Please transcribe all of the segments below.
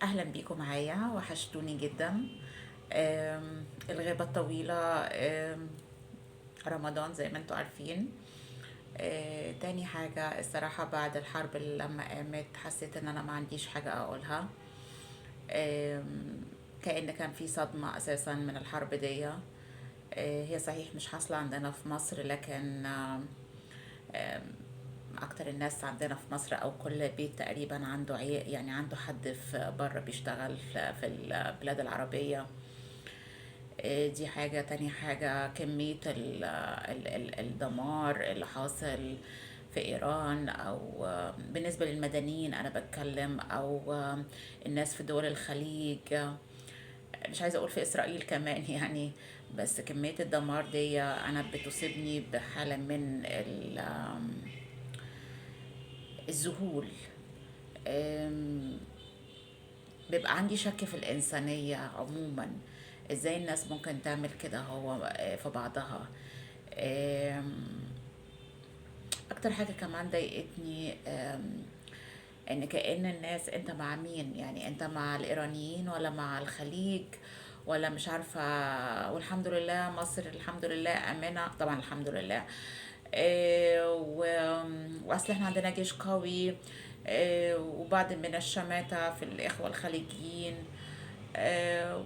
اهلا بيكم معايا، وحشتوني جدا. الغيبة الطويلة. رمضان زي ما انتوا عارفين. تاني حاجة الصراحة، بعد الحرب اللي لما قامت حسيت ان انا ما عنديش حاجة اقولها. آم، كأن كان في صدمة اساسا من الحرب دي. هي صحيح مش حاصلة عندنا في مصر، لكن آم، اكتر الناس عندنا في مصر او كل بيت تقريبا عنده يعني عنده حد في بره بيشتغل في البلاد العربية. دي حاجة. تاني حاجة كمية الدمار اللي حاصل في إيران، أو بالنسبة للمدنيين أنا بتكلم، أو الناس في دول الخليج. مش عايزة أقول في إسرائيل كمان يعني. بس كمية الدمار دي أنا بتصيبني بحالة من الذهول. أم، بيبقى عندي شك في الإنسانية عموما. ازاي الناس ممكن تعمل كده هو في بعضها. أم، اكتر حاجة كمان ضايقتني ان كأن الناس، انت مع مين؟ يعني انت مع الايرانيين ولا مع الخليج ولا مش عارفة؟ والحمد لله مصر الحمد لله امنة طبعا الحمد لله. واصل احنا عندنا جيش قوي. وبعض من الشماتة في الاخوة الخليجيين.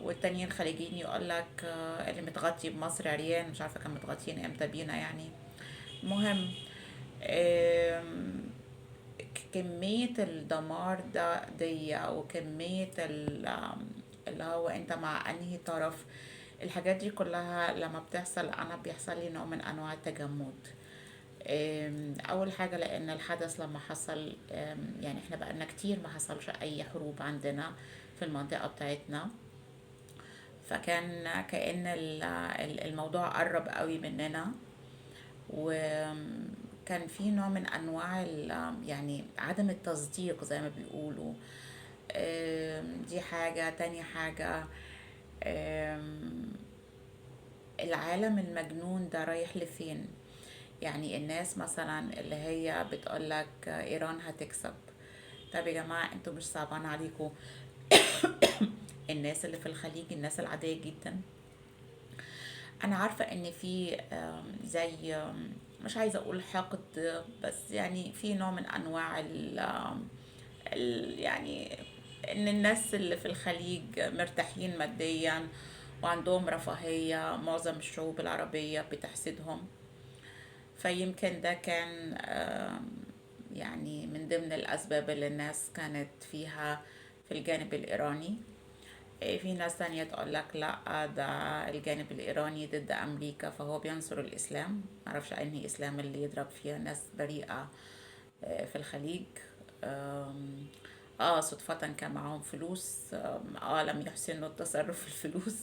والتانيين الخليجيين يقول لك اللي متغطي بمصر عريان، مش عارفة كان متغطيين امتى بينا يعني. مهم. آم، كمية الدمار دي أو كمية اللي هو أنت مع أنهي طرف. الحاجات دي كلها لما بتحصل أنا بيحصل لي نوع من أنواع التجمد. أول حاجة لأن الحدث لما حصل، يعني احنا بقالنا كتير ما حصلش أي حروب عندنا في المنطقة بتاعتنا. فكان كأن الموضوع قرب قوي مننا. وكان في نوع من انواع يعني عدم التصديق زي ما بيقولوا. دي حاجة. تاني حاجة، آم، العالم المجنون ده رايح لفين؟ يعني الناس مثلا اللي هي بتقولك ايران هتكسب. طب يا جماعة انتوا مش صعبان عليكم الناس اللي في الخليج، الناس العادية جدا؟ انا عارفة ان في زي مش عايزة اقول حقد، بس يعني في نوع من انواع يعني ان الناس اللي في الخليج مرتاحين ماديا وعندهم رفاهية، معظم الشعوب العربية بتحسدهم. فيمكن ده كان يعني من ضمن الأسباب اللي الناس كانت فيها في الجانب الإيراني. في ناس تانية تقول لك لا، ده الجانب الإيراني ضد أمريكا فهو بينصر الإسلام. معرفش أنهي إسلام اللي يضرب فيها ناس بريئة في الخليج. صدفة كان معاهم فلوس. لم يحسنوا التصرف في الفلوس.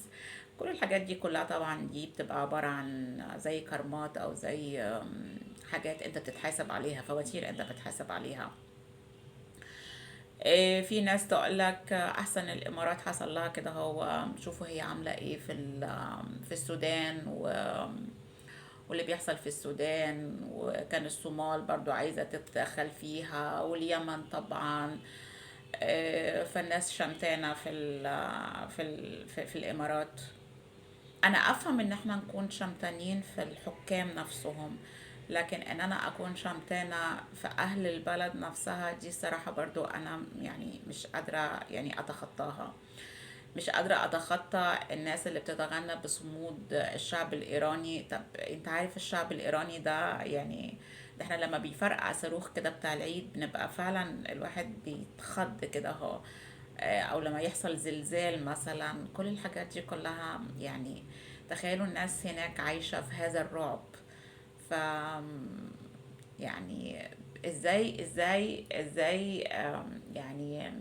كل الحاجات دي كلها طبعا دي بتبقى عبارة عن زي كرمات أو زي حاجات أنت بتتحاسب عليها، فواتير أنت بتحاسب عليها. في ناس تقول لك احسن الامارات حصل لها كده. هو شوفوا هي عامله ايه في السودان واللي بيحصل في السودان، وكان الصومال برضو عايزه تتدخل فيها، واليمن طبعا. فالناس شمتانه في الامارات. انا افهم ان احنا نكون شمتانين في الحكام نفسهم، لكن ان انا اكون شمتانة في اهل البلد نفسها دي صراحة برضو انا يعني مش قادرة يعني اتخطاها. مش قادرة اتخطى الناس اللي بتتغنى بصمود الشعب الايراني. طب انت عارف الشعب الايراني ده يعني، ده احنا لما بيفرقع صاروخ كده بتاع العيد بنبقى فعلا الواحد بيتخض كده اهو. او لما يحصل زلزال مثلا، كل الحاجات دي كلها يعني. تخيلوا الناس هناك عايشة في هذا الرعب. ف يعني ازاي يعني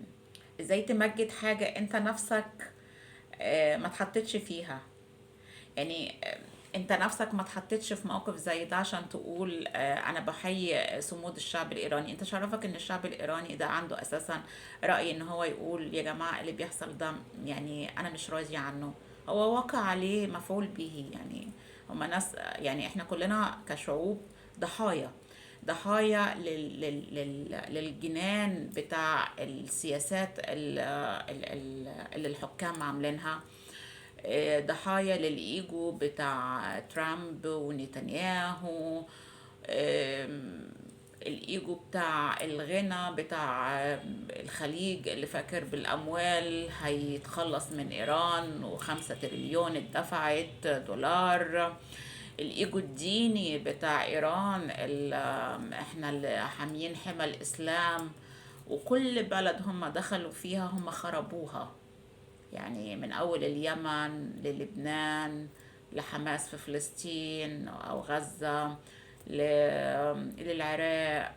ازاي تمجد حاجة انت نفسك ما تحطتش فيها؟ يعني انت نفسك ما تحطتش في موقف زي ده عشان تقول انا بحيي صمود الشعب الايراني. انت شرفك ان الشعب الايراني ده عنده اساسا رأي ان هو يقول يا جماعة اللي بيحصل ده يعني انا مش راضي عنه. هو واقع عليه مفعول به يعني. هما ناس يعني احنا كلنا كشعوب ضحايا. ضحايا للجنان بتاع السياسات اللي الحكام عاملينها، ضحايا للإيجو بتاع ترامب ونتنياهو، الإيجو بتاع الغنى بتاع الخليج اللي فاكر بالأموال هيتخلص من إيران، و5 تريليون اتدفعت دولار، الإيجو الديني بتاع إيران احنا اللي حاميين حمى الإسلام، وكل بلد هم دخلوا فيها هم خربوها، يعني من أول اليمن للبنان لحماس في فلسطين أو غزة للعراق.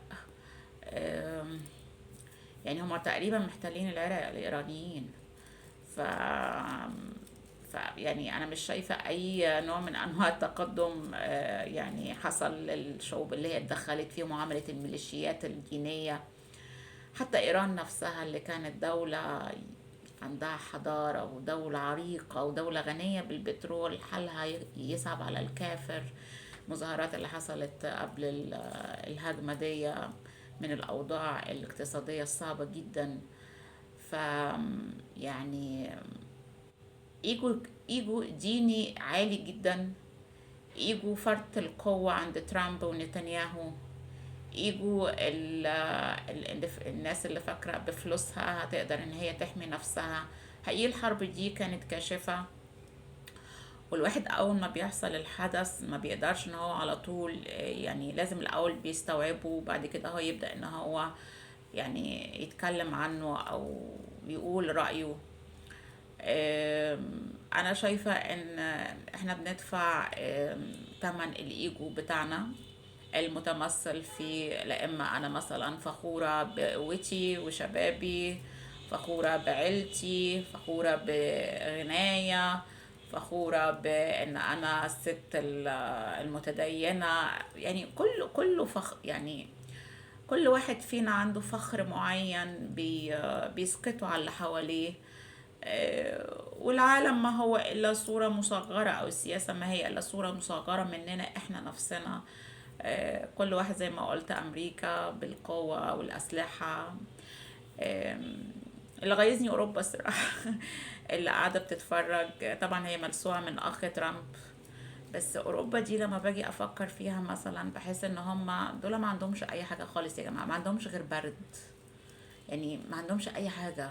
يعني هم تقريبا محتلين العراق الإيرانيين. ف يعني أنا مش شايفة أي نوع من أنواع التقدم يعني حصل للشعوب اللي هي اتدخلت فيهم وعملت الميليشيات الدينية. حتى إيران نفسها اللي كانت دولة عندها حضارة ودولة عريقة ودولة غنية بالبترول، حالها يصعب على الكافر. المظاهرات اللي حصلت قبل الهجمة دي من الأوضاع الاقتصادية الصعبة جدا. ف يعني ايجو ديني عالي جدا، ايجو فرط القوة عند ترامب ونتنياهو، ايجو الناس اللي فاكرة بفلوسها هتقدر ان هي تحمي نفسها. حقيقي الحرب دي كانت كاشفة، والواحد اول ما بيحصل الحدث ما بيقدرش ان هو على طول، يعني لازم الاول بيستوعبه وبعد كده هو يبدأ ان هو يعني يتكلم عنه او يقول رأيه. انا شايفة ان احنا بندفع تمن الايجو بتاعنا المتمثل في، لا اما انا مثلا فخورة بقوتي وشبابي، فخورة بعيلتي، فخورة بغناية، فخورة بان انا الست المتدينة، يعني كله يعني كل واحد فينا عنده فخر معين بيسقطه على اللي حواليه. والعالم ما هو إلا صورة مصغرة، أو السياسة ما هي إلا صورة مصغرة مننا إحنا نفسنا. كل واحد زي ما قلت أمريكا بالقوة والأسلحة. اللي غيظني أوروبا الصراحة اللي قاعدة بتتفرج، طبعا هي ملسوعة من أخ ترامب، بس أوروبا دي لما باجي أفكر فيها مثلا بحس إن هما دول ما عندهمش أي حاجة خالص يا جماعة، ما عندهمش غير برد، يعني ما عندهمش أي حاجة.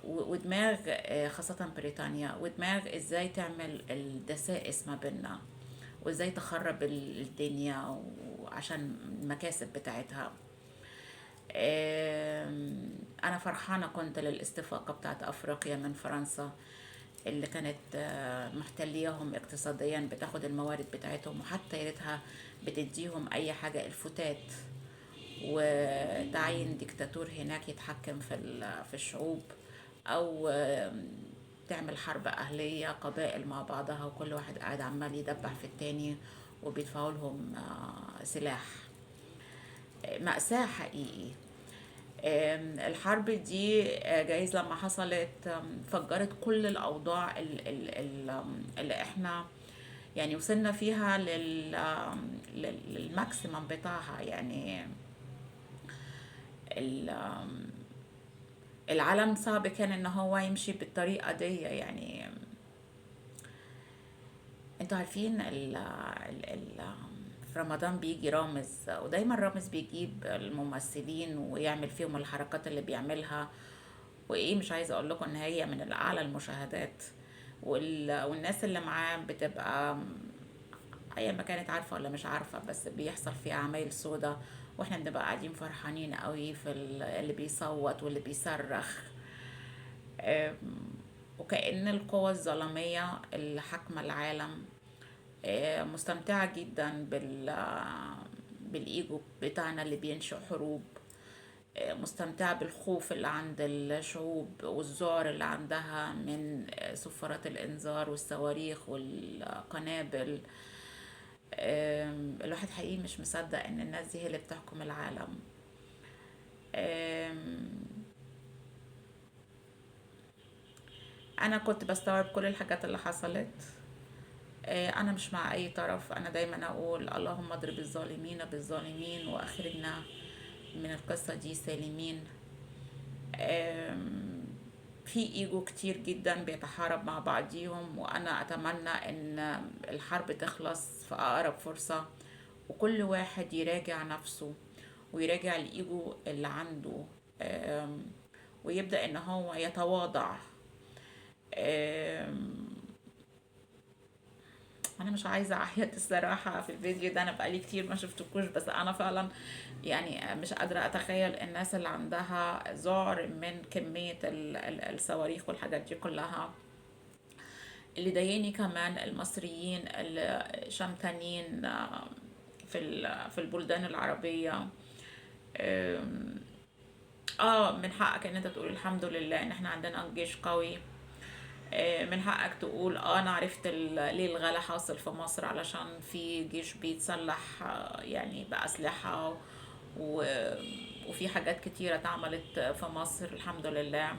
ودماغ خاصة بريطانيا، ودماغ ازاي تعمل الدسائس ما بيننا وازاي تخرب الدنيا وعشان المكاسب بتاعتها. انا فرحانة كنت للاستفاقة بتاعت افريقيا من فرنسا اللي كانت محتلياهم اقتصاديا، بتاخد الموارد بتاعتهم وحتى يا ريتها بتديهم اي حاجة الفتات، وتعين ديكتاتور هناك يتحكم في الشعوب، او تعمل حرب اهلية قبائل مع بعضها وكل واحد قاعد عمال يدبح في التاني وبيدفعوا لهم سلاح. مأساة حقيقي. الحرب دي جايز لما حصلت فجرت كل الأوضاع اللي احنا يعني وصلنا فيها للماكسيمم بتاعها. يعني العالم صعب كان ان هو يمشي بالطريقة دي. يعني انتوا عارفين في رمضان بيجي رامز، ودايما رامز بيجيب الممثلين ويعمل فيهم الحركات اللي بيعملها، وايه مش عايزه اقول لكم ان هي من الاعلى المشاهدات، والناس اللي معاه بتبقى ايا ما كانت عارفه ولا مش عارفه، بس بيحصل فيه عمايل سودا، واحنا بنبقى قاعدين فرحانين قوي في اللي بيصوت واللي بيصرخ. وكأن القوى الظلامية اللي حاكمة العالم مستمتعة جدا بالإيجو بتاعنا اللي بينشئ حروب، مستمتعة بالخوف اللي عند الشعوب والذعر اللي عندها من صفارات الإنذار والصواريخ والقنابل. الواحد حقيقي مش مصدق إن الناس دي هي اللي بتحكم العالم. أنا كنت بستوعب كل الحاجات اللي حصلت، أنا مش مع أي طرف، أنا دايما أقول اللهم اضرب الظالمين بالظالمين وأخرجنا من القصة دي سالمين. آم، في ايجو كتير جدا بيتحارب مع بعضيهم، وانا اتمنى ان الحرب تخلص في اقرب فرصة، وكل واحد يراجع نفسه ويراجع الايجو اللي عنده، آم، ويبدأ ان هو يتواضع. آم، انا مش عايزه اعيط الصراحه في الفيديو ده، انا بقالي كتير ما شفتكوش، بس انا فعلا يعني مش قادره اتخيل الناس اللي عندها ذعر من كميه الصواريخ والحاجات دي كلها. اللي ضايقني كمان المصريين اللي شمتانين في البلدان العربيه. آم، اه من حقك ان انت تقول الحمد لله ان احنا عندنا جيش قوي. من حقك تقول انا عرفت ليه الغلا حاصل في مصر، علشان في جيش بيتسلح يعني بأسلحة، و- وفي حاجات كتيرة اتعملت في مصر الحمد لله.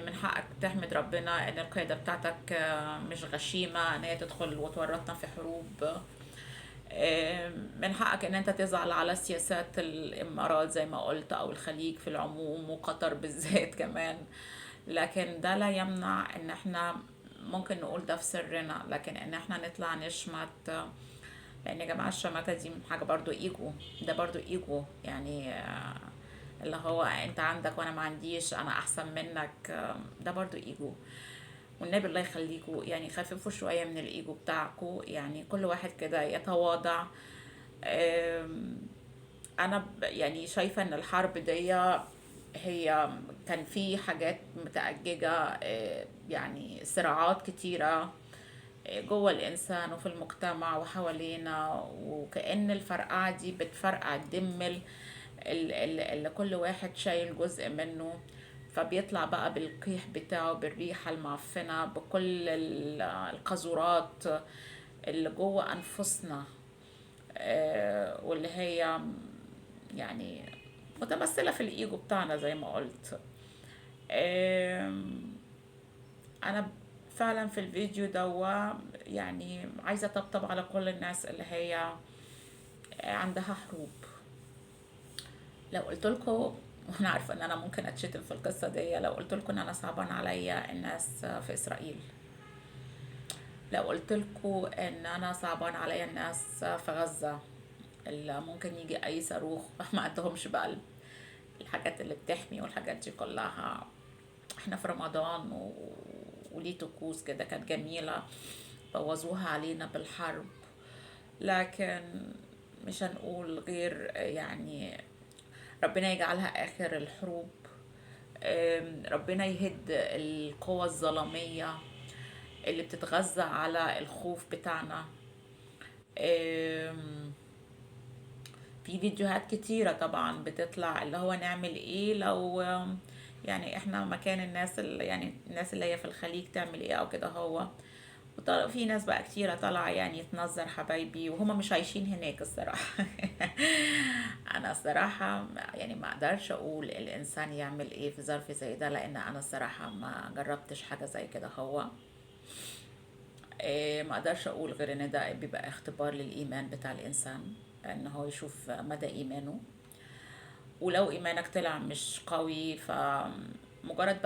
من حقك تحمد ربنا ان القيادة بتاعتك مش غشيمة ان هي تدخل وتورطنا في حروب. من حقك ان انت تزعل على سياسات الامارات زي ما قلت، او الخليج في العموم، وقطر بالذات كمان. لكن ده لا يمنع ان احنا ممكن نقول ده في سرنا، لكن ان احنا نطلع نشمت، لان يا جماعة الشماتة دي حاجة برضو ايجو، ده برضو ايجو يعني. اللي هو انت عندك وانا ما عنديش، انا احسن منك، ده برضو ايجو. والنبي الله يخليكوا يعني خففوا شوية من الايجو بتاعكوا، يعني كل واحد كده يتواضع. آم، انا يعني شايفة ان الحرب دي هي كان في حاجات متأججة، يعني صراعات كتيرة جوه الإنسان وفي المجتمع وحوالينا، وكأن الفرقعة دي بتفرقع الدم اللي كل واحد شايل جزء منه، فبيطلع بقى بالقيح بتاعه، بالريحة المعفنة، بكل القذورات اللي جوه أنفسنا، واللي هي يعني متمثلة في الإيجو بتاعنا زي ما قلت. آم، أنا فعلا في الفيديو ده يعني عايزة أطبطب على كل الناس اللي هي عندها حروب. لو قلت لكم، وانا عارفه ان انا ممكن اتشتم في القصه دي، لو قلت لكم ان انا صعبان عليا الناس في اسرائيل، لو قلت لكم ان انا صعبان عليا الناس في غزه، اللي ممكن يجي اي صاروخ ما عندهمش بقى الحاجات اللي بتحمي والحاجات دي كلها. احنا في رمضان وليه طقوس كده كانت جميله، بوظوها علينا بالحرب. لكن مش هنقول غير يعني ربنا يجعلها آخر الحروب. ربنا يهد القوى الظلامية اللي بتتغذى على الخوف بتاعنا. آم، في فيديوهات كتيرة طبعا بتطلع اللي هو نعمل ايه لو يعني احنا مكان الناس اللي يعني الناس اللي هي في الخليج تعمل ايه او كده. هو في ناس بقى كتيرة طالعة يعني تنظر حبايبي وهما مش عايشين هناك الصراحة. أنا الصراحة يعني ما أقدرش أقول الإنسان يعمل إيه في ظرف زي ده، لأن أنا الصراحة ما جربتش حاجة زي كده. هو ما أقدرش أقول غير إن ده بيبقى اختبار للإيمان بتاع الإنسان، إن هو يشوف مدى إيمانه. ولو إيمانك طلع مش قوي، فمجرد بس